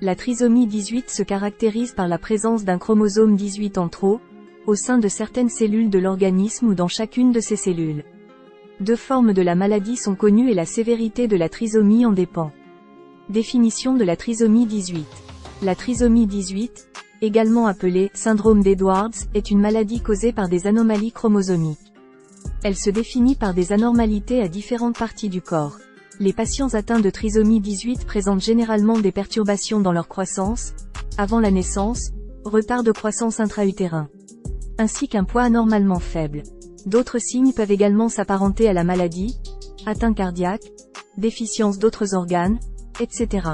La trisomie 18 se caractérise par la présence d'un chromosome 18 en trop, au sein de certaines cellules de l'organisme ou dans chacune de ces cellules. Deux formes de la maladie sont connues et la sévérité de la trisomie en dépend. Définition de la trisomie 18. La trisomie 18, également appelée syndrome d'Edwards, est une maladie causée par des anomalies chromosomiques. Elle se définit par des anormalités à différentes parties du corps. Les patients atteints de trisomie 18 présentent généralement des perturbations dans leur croissance, avant la naissance, retard de croissance intra-utérin, ainsi qu'un poids anormalement faible. D'autres signes peuvent également s'apparenter à la maladie, atteinte cardiaque, déficience d'autres organes, etc.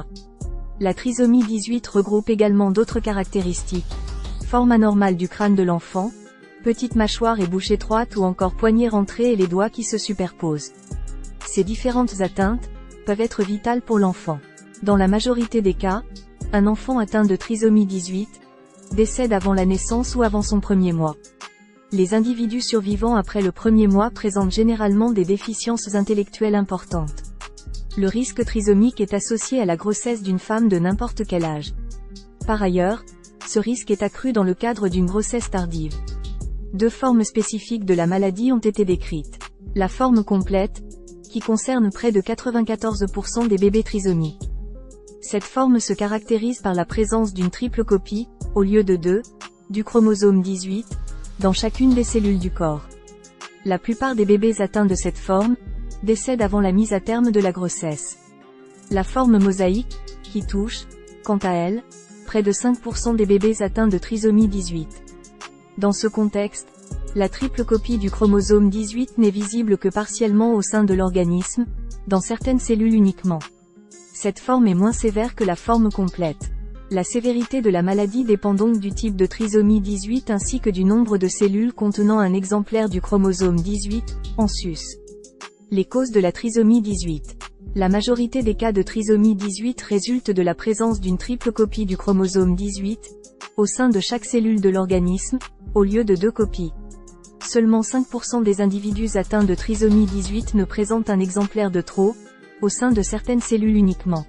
La trisomie 18 regroupe également d'autres caractéristiques. Forme anormale du crâne de l'enfant, petite mâchoire et bouche étroite ou encore poignée rentrée et les doigts qui se superposent. Ces différentes atteintes peuvent être vitales pour l'enfant. Dans la majorité des cas, un enfant atteint de trisomie 18 décède avant la naissance ou avant son premier mois. Les individus survivants après le premier mois présentent généralement des déficiences intellectuelles importantes. Le risque trisomique est associé à la grossesse d'une femme de n'importe quel âge. Par ailleurs, ce risque est accru dans le cadre d'une grossesse tardive. Deux formes spécifiques de la maladie ont été décrites. La forme complète, qui concerne près de 94% des bébés trisomiques. Cette forme se caractérise par la présence d'une triple copie, au lieu de deux, du chromosome 18, dans chacune des cellules du corps. La plupart des bébés atteints de cette forme décèdent avant la mise à terme de la grossesse. La forme mosaïque, qui touche, quant à elle, près de 5% des bébés atteints de trisomie 18. Dans ce contexte, la triple copie du chromosome 18 n'est visible que partiellement au sein de l'organisme, dans certaines cellules uniquement. Cette forme est moins sévère que la forme complète. La sévérité de la maladie dépend donc du type de trisomie 18 ainsi que du nombre de cellules contenant un exemplaire du chromosome 18, en sus. Les causes de la trisomie 18. La majorité des cas de trisomie 18 résultent de la présence d'une triple copie du chromosome 18, au sein de chaque cellule de l'organisme, au lieu de deux copies. Seulement 5% des individus atteints de trisomie 18 ne présentent un exemplaire de trop, au sein de certaines cellules uniquement.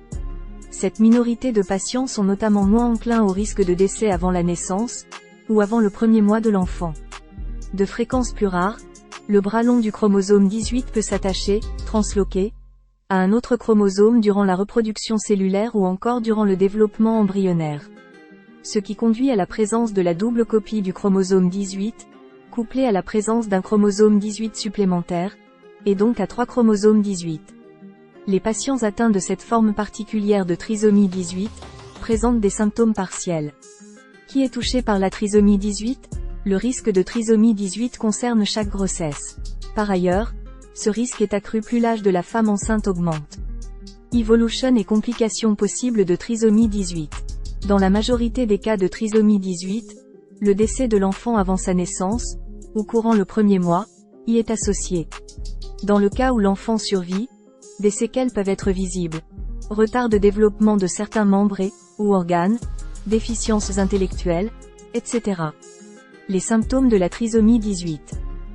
Cette minorité de patients sont notamment moins enclins au risque de décès avant la naissance, ou avant le premier mois de l'enfant. De fréquence plus rare, le bras long du chromosome 18 peut s'attacher, transloquer, à un autre chromosome durant la reproduction cellulaire ou encore durant le développement embryonnaire. Ce qui conduit à la présence de la double copie du chromosome 18, couplée à la présence d'un chromosome 18 supplémentaire, et donc à 3 chromosomes 18. Les patients atteints de cette forme particulière de trisomie 18, présentent des symptômes partiels. Qui est touché par la trisomie 18 ? Le risque de trisomie 18 concerne chaque grossesse. Par ailleurs, ce risque est accru plus l'âge de la femme enceinte augmente. Évolution et complications possibles de trisomie 18. Dans la majorité des cas de trisomie 18, le décès de l'enfant avant sa naissance, ou courant le premier mois, y est associé. Dans le cas où l'enfant survit, des séquelles peuvent être visibles. Retard de développement de certains membres ou organes, déficiences intellectuelles, etc. Les symptômes de la trisomie 18.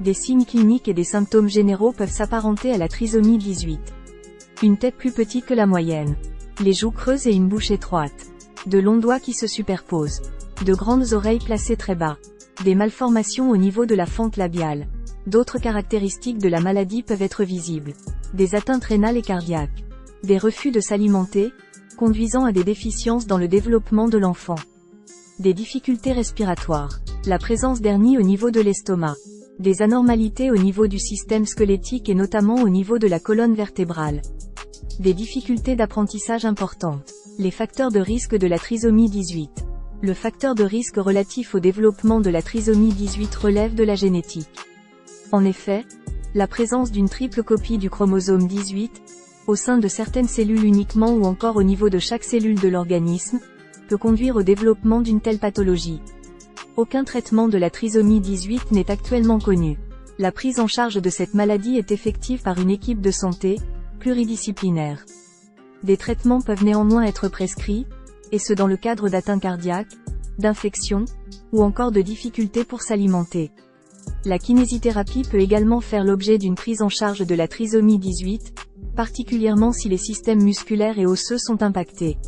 Des signes cliniques et des symptômes généraux peuvent s'apparenter à la trisomie 18. Une tête plus petite que la moyenne. Les joues creuses et une bouche étroite. De longs doigts qui se superposent. De grandes oreilles placées très bas. Des malformations au niveau de la fente labiale. D'autres caractéristiques de la maladie peuvent être visibles. Des atteintes rénales et cardiaques. Des refus de s'alimenter, conduisant à des déficiences dans le développement de l'enfant. Des difficultés respiratoires. La présence d'hernie au niveau de l'estomac. Des anormalités au niveau du système squelettique et notamment au niveau de la colonne vertébrale. Des difficultés d'apprentissage importantes. Les facteurs de risque de la trisomie 18. Le facteur de risque relatif au développement de la trisomie 18 relève de la génétique. En effet, la présence d'une triple copie du chromosome 18, au sein de certaines cellules uniquement ou encore au niveau de chaque cellule de l'organisme, peut conduire au développement d'une telle pathologie. Aucun traitement de la trisomie 18 n'est actuellement connu. La prise en charge de cette maladie est effective par une équipe de santé, pluridisciplinaire. Des traitements peuvent néanmoins être prescrits, et ce dans le cadre d'atteintes cardiaques, d'infections, ou encore de difficultés pour s'alimenter. La kinésithérapie peut également faire l'objet d'une prise en charge de la trisomie 18, particulièrement si les systèmes musculaires et osseux sont impactés.